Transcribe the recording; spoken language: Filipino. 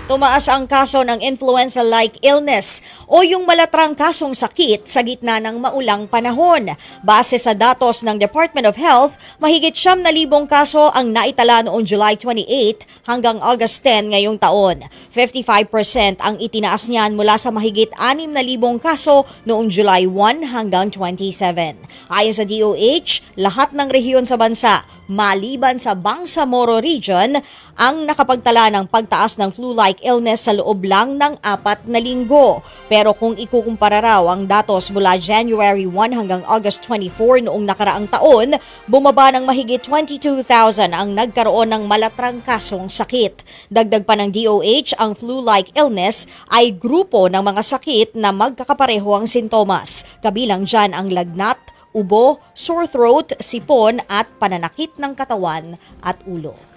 Tumaas ang kaso ng influenza-like illness o yung malatrang kasong sakit sa gitna ng maulang panahon. Base sa datos ng Department of Health, mahigit 9,000 kaso ang naitala noong July 28 hanggang August 10 ngayong taon. 55% ang itinaas niyan mula sa mahigit 6,000 kaso noong July 1 hanggang 27. Ayon sa DOH, lahat ng rehiyon sa bansa, maliban sa Bangsamoro Region, ang nakapagtala ng pagtaas ng flu-like illness sa loob lang ng 4 na linggo. Pero kung ikukumpara raw ang datos mula January 1 hanggang August 24 noong nakaraang taon, bumaba ng mahigit 22,000 ang nagkaroon ng malatrang kasong sakit. Dagdag pa ng DOH, ang flu-like illness ay grupo ng mga sakit na magkakapareho ang sintomas. Kabilang dyan ang lagnat, ubo, sore throat, sipon at pananakit ng katawan at ulo.